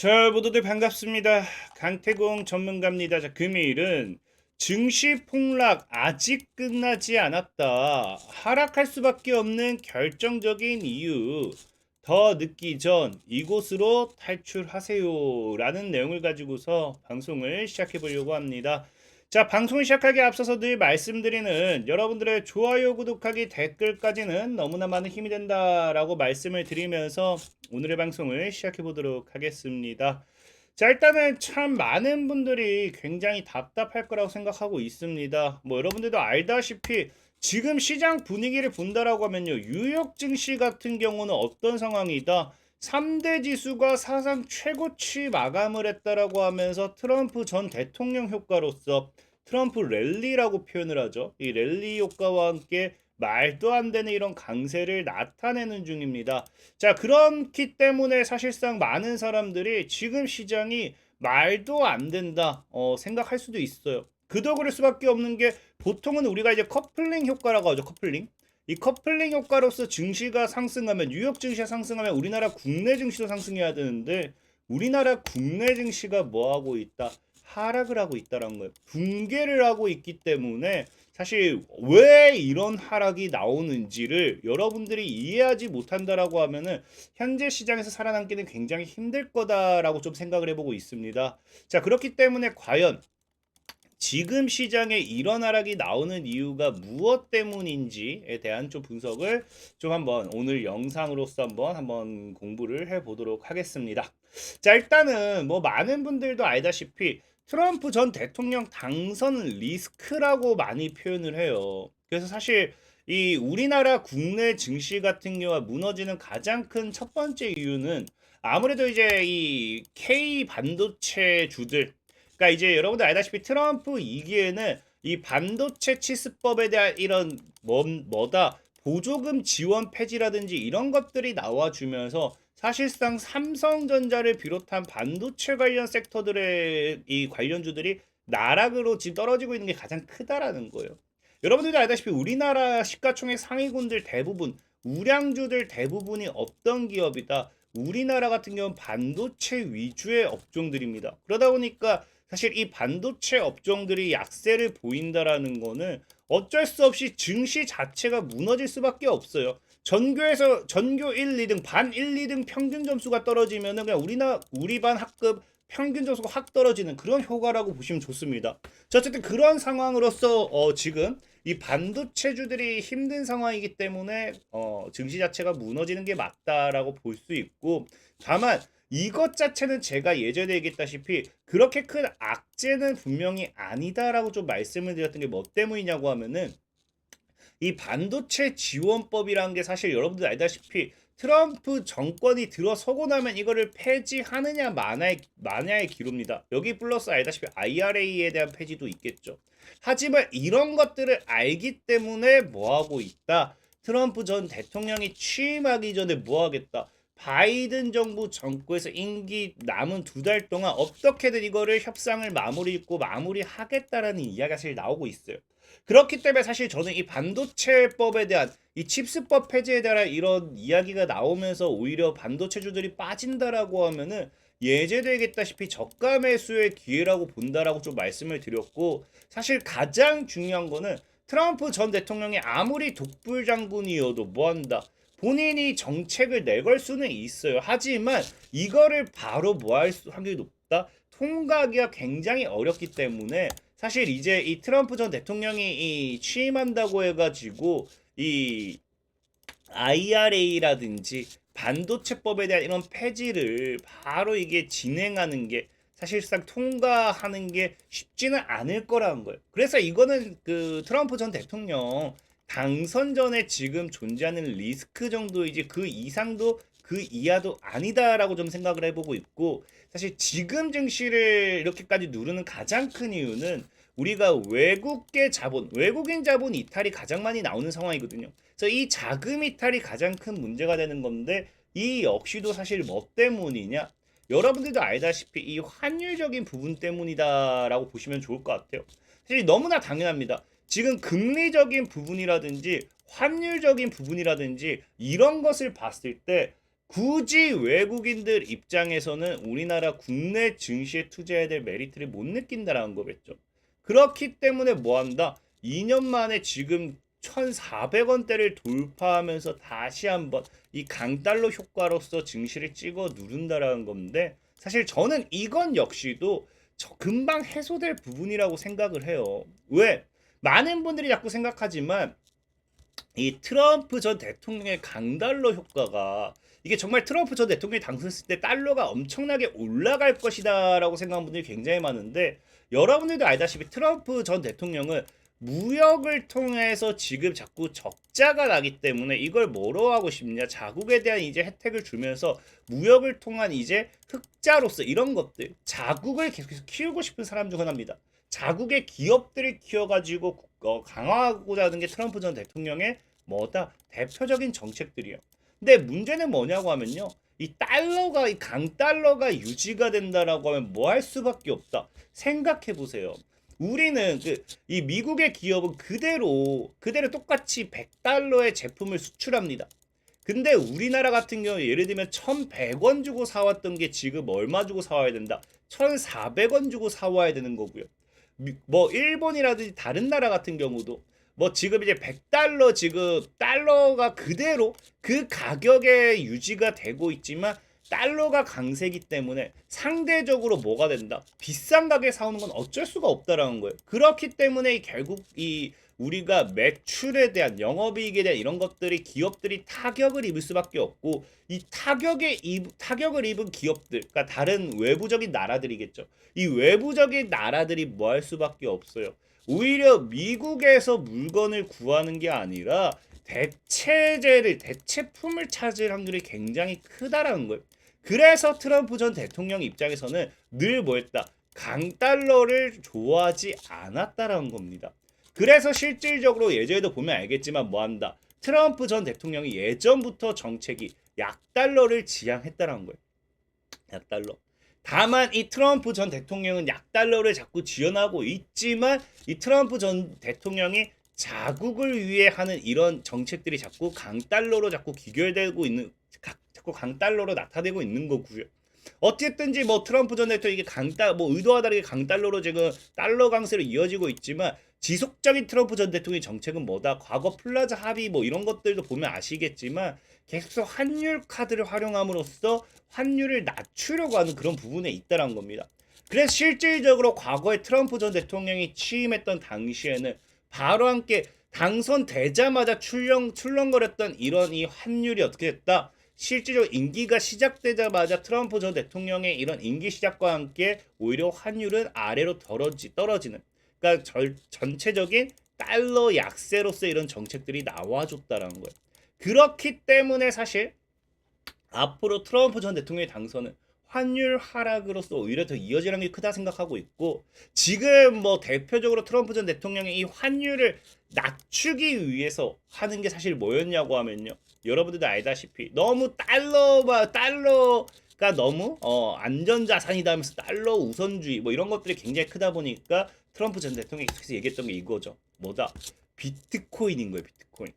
자, 모두들 반갑습니다. 강태공 전문가입니다. 자, 금일은 증시 폭락 아직 끝나지 않았다. 하락할 수밖에 없는 결정적인 이유. 더 늦기 전 이곳으로 탈출하세요. 라는 내용을 가지고서 방송을 시작해 보려고 합니다. 자, 방송 시작하기 앞서서 늘 말씀드리는 여러분들의 좋아요, 구독하기, 댓글까지는 너무나 많은 힘이 된다라고 말씀을 드리면서 오늘의 방송을 시작해 보도록 하겠습니다. 자, 일단은 참 많은 분들이 굉장히 답답할 거라고 생각하고 있습니다. 뭐 여러분들도 알다시피 지금 시장 분위기를 본다라고 하면요. 뉴욕 증시 같은 경우는 어떤 상황이다? 3대 지수가 사상 최고치 마감을 했다라고 하면서 트럼프 전 대통령 효과로서 트럼프 랠리라고 표현을 하죠. 이 랠리 효과와 함께 말도 안 되는 이런 강세를 나타내는 중입니다. 자, 그렇기 때문에 사실상 많은 사람들이 지금 시장이 말도 안 된다 생각할 수도 있어요. 그도 그럴 수밖에 없는 게 보통은 우리가 이제 커플링 효과라고 하죠. 커플링. 이 커플링 효과로서 증시가 상승하면 뉴욕 증시가 상승하면 우리나라 국내 증시도 상승해야 되는데 우리나라 국내 증시가 뭐 하고 있다? 하락을 하고 있다라는 거예요. 붕괴를 하고 있기 때문에 사실 왜 이런 하락이 나오는지를 여러분들이 이해하지 못한다라고 하면은 현재 시장에서 살아남기는 굉장히 힘들 거다라고 좀 생각을 해보고 있습니다. 자, 그렇기 때문에 과연 지금 시장에 이런 하락이 나오는 이유가 무엇 때문인지에 대한 좀 분석을 좀 한번 오늘 영상으로서 한번 공부를 해 보도록 하겠습니다. 자, 일단은 뭐 많은 분들도 알다시피 트럼프 전 대통령 당선 리스크라고 많이 표현을 해요. 그래서 사실 이 우리나라 국내 증시 같은 경우가 무너지는 가장 큰 첫 번째 이유는 아무래도 이제 이 K 반도체 주들, 그러니까 이제 여러분들 알다시피 트럼프 2기에는 이 반도체 치수법에 대한 이런 뭐다 보조금 지원 폐지라든지 이런 것들이 나와주면서 사실상 삼성전자를 비롯한 반도체 관련 섹터들의 이 관련주들이 나락으로 지금 떨어지고 있는 게 가장 크다라는 거예요. 여러분들도 알다시피 우리나라 시가총액 상위군들 대부분 우량주들 대부분이 어떤 기업이다? 우리나라 같은 경우는 반도체 위주의 업종들입니다. 그러다 보니까 사실 이 반도체 업종들이 약세를 보인다라는 거는 어쩔 수 없이 증시 자체가 무너질 수밖에 없어요. 전교에서 전교 1, 2등, 반 1, 2등 평균 점수가 떨어지면은 그냥 우리 반 학급 평균 점수가 확 떨어지는 그런 효과라고 보시면 좋습니다. 자, 어쨌든 그런 상황으로서 지금 이 반도체주들이 힘든 상황이기 때문에 증시 자체가 무너지는 게 맞다라고 볼 수 있고, 다만 이것 자체는 제가 예전에 얘기했다시피 그렇게 큰 악재는 분명히 아니다라고 좀 말씀을 드렸던 게 뭐 때문이냐고 하면은 이 반도체 지원법이라는 게 사실 여러분들 알다시피 트럼프 정권이 들어서고 나면 이거를 폐지하느냐 마냐의 기로입니다. 여기 플러스 알다시피 IRA에 대한 폐지도 있겠죠. 하지만 이런 것들을 알기 때문에 뭐 하고 있다? 트럼프 전 대통령이 취임하기 전에 뭐 하겠다? 바이든 정부 정권에서 임기 남은 2달 동안 어떻게든 이거를 협상을 마무리하겠다라는 이야기가 사실 나오고 있어요. 그렇기 때문에 사실 저는 이 반도체법에 대한 이 칩스법 폐지에 대한 이런 이야기가 나오면서 오히려 반도체주들이 빠진다라고 하면은 예제되겠다시피 저가 매수의 기회라고 본다라고 좀 말씀을 드렸고, 사실 가장 중요한 거는 트럼프 전 대통령이 아무리 독불 장군이어도 뭐한다, 본인이 정책을 내걸 수는 있어요. 하지만 이거를 바로 뭐 할 확률이 높다? 통과하기가 굉장히 어렵기 때문에 사실 이제 이 트럼프 전 대통령이 이 취임한다고 해가지고 이 IRA라든지 반도체법에 대한 이런 폐지를 바로 이게 진행하는 게 사실상 통과하는 게 쉽지는 않을 거라는 거예요. 그래서 이거는 그 트럼프 전 대통령 당선 전에 지금 존재하는 리스크 정도이지 그 이상도 그 이하도 아니다라고 좀 생각을 해보고 있고, 사실 지금 증시를 이렇게까지 누르는 가장 큰 이유는 우리가 외국계 자본, 외국인 자본 이탈이 가장 많이 나오는 상황이거든요. 그래서 이 자금 이탈이 가장 큰 문제가 되는 건데, 이 역시도 사실 뭐 때문이냐? 여러분들도 알다시피 이 환율적인 부분 때문이다라고 보시면 좋을 것 같아요. 사실 너무나 당연합니다. 지금 금리적인 부분이라든지 환율적인 부분이라든지 이런 것을 봤을 때 굳이 외국인들 입장에서는 우리나라 국내 증시에 투자해야 될 메리트를 못 느낀다라는 거겠죠. 그렇기 때문에 뭐 한다? 2년 만에 지금 1,400원대를 돌파하면서 다시 한번 이 강달러 효과로서 증시를 찍어 누른다라는 건데, 사실 저는 이건 역시도 금방 해소될 부분이라고 생각을 해요. 왜? 많은 분들이 자꾸 생각하지만 이 트럼프 전 대통령의 강달러 효과가, 이게 정말 트럼프 전 대통령이 당선했을 때 달러가 엄청나게 올라갈 것이다라고 생각하는 분들이 굉장히 많은데, 여러분들도 알다시피 트럼프 전 대통령은 무역을 통해서 지금 자꾸 적자가 나기 때문에 이걸 뭐로 하고 싶냐, 자국에 대한 이제 혜택을 주면서 무역을 통한 이제 흑자로서 이런 것들, 자국을 계속해서 키우고 싶은 사람 중 하나입니다. 자국의 기업들을 키워가지고 강화하고자 하는 게 트럼프 전 대통령의 뭐다? 대표적인 정책들이에요. 근데 문제는 뭐냐고 하면요, 이 달러가, 이 강달러가 유지가 된다라고 하면 뭐 할 수밖에 없다. 생각해 보세요. 우리는 이 미국의 기업은 그대로 똑같이 100달러의 제품을 수출합니다. 근데 우리나라 같은 경우 예를 들면 1,100원 주고 사왔던 게 지금 얼마 주고 사와야 된다? 1,400원 주고 사와야 되는 거고요. 뭐 일본이라든지 다른 나라 같은 경우도 뭐 지금 이제 100달러, 지금 달러가 그대로 그 가격에 유지가 되고 있지만 달러가 강세기 때문에 상대적으로 뭐가 된다? 비싼 가격에 사오는 건 어쩔 수가 없다라는 거예요. 그렇기 때문에 결국 이 우리가 매출에 대한, 영업이익에 대한 이런 것들이, 기업들이 타격을 입을 수밖에 없고, 이 타격을 입은 기업들, 그러니까 다른 외부적인 나라들이겠죠. 이 외부적인 나라들이 뭐 할 수밖에 없어요. 오히려 미국에서 물건을 구하는 게 아니라 대체품을 찾을 확률이 굉장히 크다라는 거예요. 그래서 트럼프 전 대통령 입장에서는 늘 뭐했다? 강달러를 좋아하지 않았다라는 겁니다. 그래서 실질적으로 예전에도 보면 알겠지만 뭐한다? 트럼프 전 대통령이 예전부터 정책이 약달러를 지향했다라는 거예요. 약달러. 다만 이 트럼프 전 대통령은 약달러를 자꾸 지원하고 있지만, 이 트럼프 전 대통령이 자국을 위해 하는 이런 정책들이 자꾸 강달러로 자꾸 귀결되고 있는, 자꾸 강달러로 나타내고 있는 거고요. 어쨌든지 뭐 트럼프 전 대통령이 이게 뭐 의도와 다르게 강달러로 지금 달러 강세로 이어지고 있지만, 지속적인 트럼프 전 대통령의 정책은 뭐다? 과거 플라자 합의 뭐 이런 것들도 보면 아시겠지만 계속해서 환율 카드를 활용함으로써 환율을 낮추려고 하는 그런 부분에 있다는 겁니다. 그래서 실질적으로 과거에 트럼프 전 대통령이 취임했던 당시에는 바로 함께 당선되자마자 출렁거렸던 이런 이 환율이 어떻게 됐다? 실질적으로 임기가 시작되자마자 트럼프 전 대통령의 이런 임기 시작과 함께 오히려 환율은 아래로 떨어지는, 그러니까 전체적인 달러 약세로서 이런 정책들이 나와줬다라는 거예요. 그렇기 때문에 사실 앞으로 트럼프 전 대통령의 당선은 환율 하락으로서 오히려 더 이어지는 게 크다 생각하고 있고, 지금 뭐 대표적으로 트럼프 전 대통령이 이 환율을 낮추기 위해서 하는 게 사실 뭐였냐고 하면요, 여러분들도 알다시피 너무 달러가 너무 안전자산이다 하면서 달러 우선주의 뭐 이런 것들이 굉장히 크다 보니까 트럼프 전 대통령이 계속해서 얘기했던 게 이거죠. 뭐다? 비트코인인 거예요. 비트코인.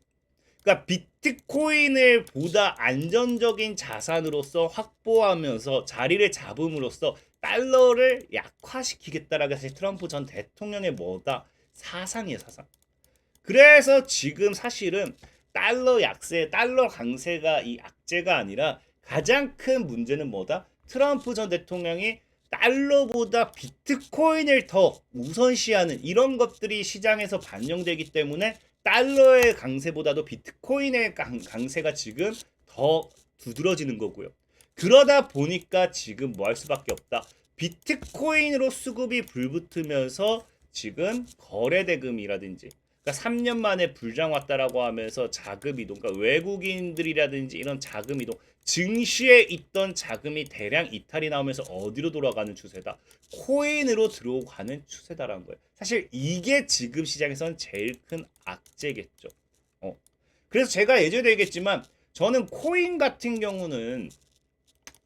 그러니까 비트코인을 보다 안전적인 자산으로서 확보하면서 자리를 잡음으로써 달러를 약화시키겠다라고 사실 트럼프 전 대통령의 뭐다? 사상이에요, 사상. 그래서 지금 사실은 달러 약세, 달러 강세가 이 악재가 아니라 가장 큰 문제는 뭐다? 트럼프 전 대통령이 달러보다 비트코인을 더 우선시하는 이런 것들이 시장에서 반영되기 때문에 달러의 강세보다도 비트코인의 강세가 지금 더 두드러지는 거고요. 그러다 보니까 지금 뭐 할 수밖에 없다. 비트코인으로 수급이 불붙으면서 지금 거래대금이라든지, 그러니까 3년 만에 불장 왔다라고 하면서 자금 이동, 그러니까 외국인들이라든지 이런 자금 이동, 증시에 있던 자금이 대량 이탈이 나오면서 어디로 돌아가는 추세다? 코인으로 들어가는 추세다라는 거예요. 사실 이게 지금 시장에서는 제일 큰 악재겠죠. 그래서 제가 예전에도 얘기했지만 저는 코인 같은 경우는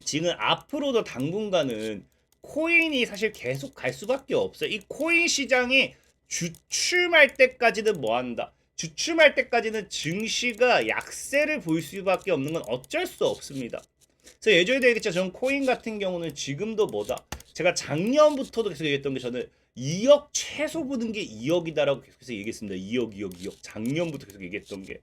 지금 앞으로도 당분간은 코인이 사실 계속 갈 수밖에 없어요. 이 코인 시장이 주춤할 때까지는 뭐 한다? 주춤할 때까지는 증시가 약세를 보일 수밖에 없는 건 어쩔 수 없습니다. 그래서 예전에도 얘기했죠. 저는 코인 같은 경우는 지금도 뭐다. 제가 작년부터도 계속 얘기했던 게 저는 2억 최소 보는 게 2억이다라고 계속해서 얘기했습니다. 2억, 2억, 2억. 작년부터 계속 얘기했던 게.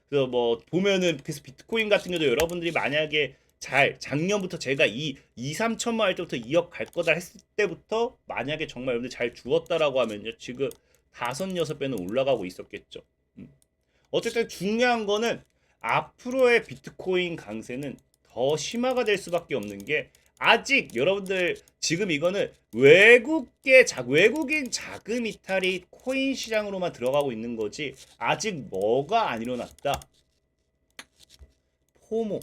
그래서 뭐 보면은 그래서 비트코인 같은 경우도 여러분들이 만약에 잘 작년부터 제가 2, 3천만 할 때부터 2억 갈 거다 했을 때부터 만약에 정말 여러분들 잘 주었다라고 하면요. 지금 5-6배는 올라가고 있었겠죠. 어쨌든 중요한 거는 앞으로의 비트코인 강세는 더 심화가 될 수밖에 없는 게 아직 여러분들 지금 이거는 외국인 자금 이탈이 코인 시장으로만 들어가고 있는 거지 아직 뭐가 안 일어났다. 포모.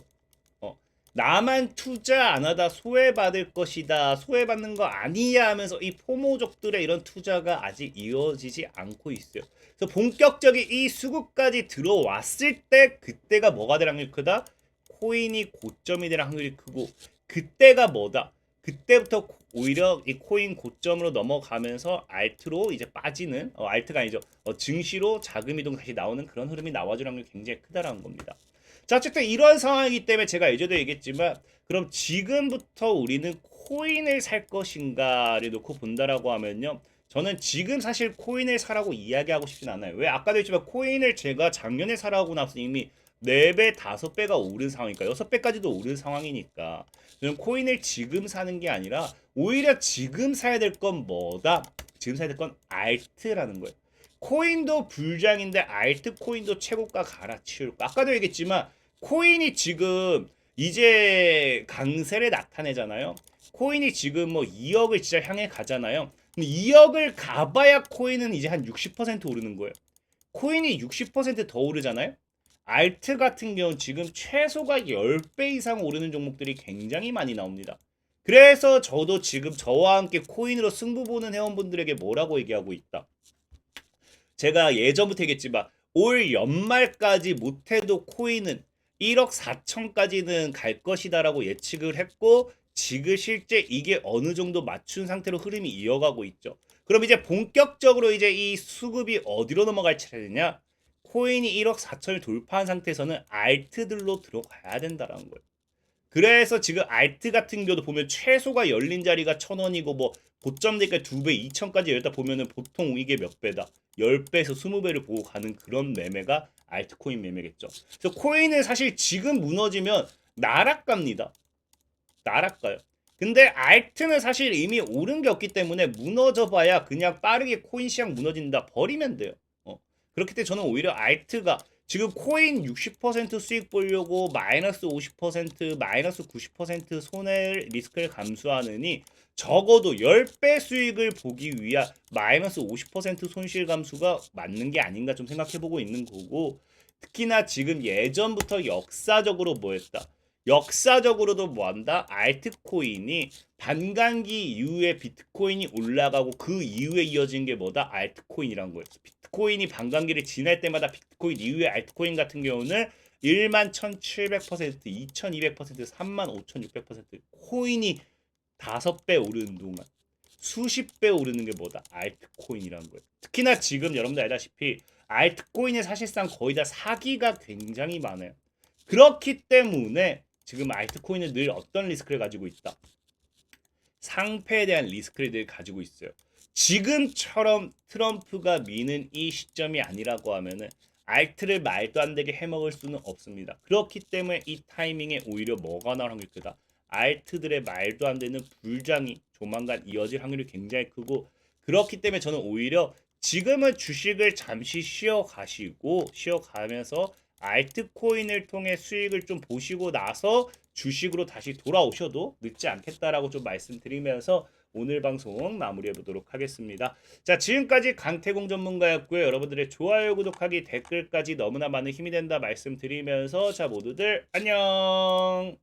나만 투자 안 하다 소외받을 것이다. 소외받는 거 아니야 하면서 이 포모족들의 이런 투자가 아직 이어지지 않고 있어요. 그래서 본격적인 이 수급까지 들어왔을 때 그때가 뭐가 될 확률이 크다? 코인이 고점이 될 확률이 크고 그때가 뭐다? 그때부터 오히려 이 코인 고점으로 넘어가면서 알트로 이제 빠지는 알트가 아니죠. 증시로 자금 이동 다시 나오는 그런 흐름이 나와줄 확률이 굉장히 크다라는 겁니다. 자, 어쨌든 이런 상황이기 때문에 제가 예전에도 얘기했지만 그럼 지금부터 우리는 코인을 살 것인가를 놓고 본다라고 하면요. 저는 지금 사실 코인을 사라고 이야기하고 싶진 않아요. 왜? 아까도 했지만 코인을 제가 작년에 사라고 나서 이미 4배, 5배가 오른 상황이니까 6배까지도 오른 상황이니까 저는 코인을 지금 사는 게 아니라 오히려 지금 사야 될 건 뭐다? 지금 사야 될 건 알트라는 거예요. 코인도 불장인데 알트 코인도 최고가 갈아치울 거. 아까도 얘기했지만 코인이 지금 이제 강세를 나타내잖아요. 코인이 지금 뭐 2억을 진짜 향해 가잖아요. 근데 2억을 가봐야 코인은 이제 한 60% 오르는 거예요. 코인이 60%더 오르잖아요. 알트 같은 경우는 지금 최소가 10배 이상 오르는 종목들이 굉장히 많이 나옵니다. 그래서 저도 지금 저와 함께 코인으로 승부 보는 회원분들에게 뭐라고 얘기하고 있다. 제가 예전부터 얘기했지만 올 연말까지 못해도 코인은 1억 4천까지는 갈 것이다라고 예측을 했고 지금 실제 이게 어느 정도 맞춘 상태로 흐름이 이어가고 있죠. 그럼 이제 본격적으로 이제 이 수급이 어디로 넘어갈 차례냐? 코인이 1억 4천을 돌파한 상태에서는 알트들로 들어가야 된다라는 거예요. 그래서 지금 알트 같은 경우도 보면 최소가 열린 자리가 1,000원이고 뭐 고점 대가 2배 2천까지 열다 보면은 보통 이게 몇 배다? 10배에서 20배를 보고 가는 그런 매매가 알트코인 매매겠죠. 그래서 코인은 사실 지금 무너지면 날아갑니다. 날아가요. 근데 알트는 사실 이미 오른 게 없기 때문에 무너져 봐야 그냥 빠르게 코인 시장 무너진다 버리면 돼요. 그렇기 때문에 저는 오히려 알트가 지금 코인 60% 수익 보려고 마이너스 50%, 마이너스 90% 손해를 리스크를 감수하느니 적어도 10배 수익을 보기 위한 마이너스 50% 손실 감수가 맞는 게 아닌가 좀 생각해보고 있는 거고 특히나 지금 예전부터 역사적으로 뭐했다. 역사적으로도 뭐한다? 알트코인이 반감기 이후에 비트코인이 올라가고 그 이후에 이어진 게 뭐다? 알트코인이란 거예요. 비트코인이 반감기를 지날 때마다 비트코인 이후에 알트코인 같은 경우는 11,700%, 2,200%, 35,600% 코인이 5배 오르는 동안 수십 배 오르는 게 뭐다? 알트코인이라는 거예요. 특히나 지금 여러분들 알다시피 알트코인은 사실상 거의 다 사기가 굉장히 많아요. 그렇기 때문에 지금 알트코인은 늘 어떤 리스크를 가지고 있다? 상패에 대한 리스크를 늘 가지고 있어요. 지금처럼 트럼프가 미는 이 시점이 아니라고 하면은 알트를 말도 안 되게 해먹을 수는 없습니다. 그렇기 때문에 이 타이밍에 오히려 뭐가 나올 확률이 크다? 알트들의 말도 안 되는 불장이 조만간 이어질 확률이 굉장히 크고 그렇기 때문에 저는 오히려 지금은 주식을 잠시 쉬어가면서 알트코인을 통해 수익을 좀 보시고 나서 주식으로 다시 돌아오셔도 늦지 않겠다라고 좀 말씀드리면서 오늘 방송 마무리해 보도록 하겠습니다. 자, 지금까지 강태공 전문가였고요. 여러분들의 좋아요, 구독하기, 댓글까지 너무나 많은 힘이 된다 말씀드리면서 자, 모두들 안녕.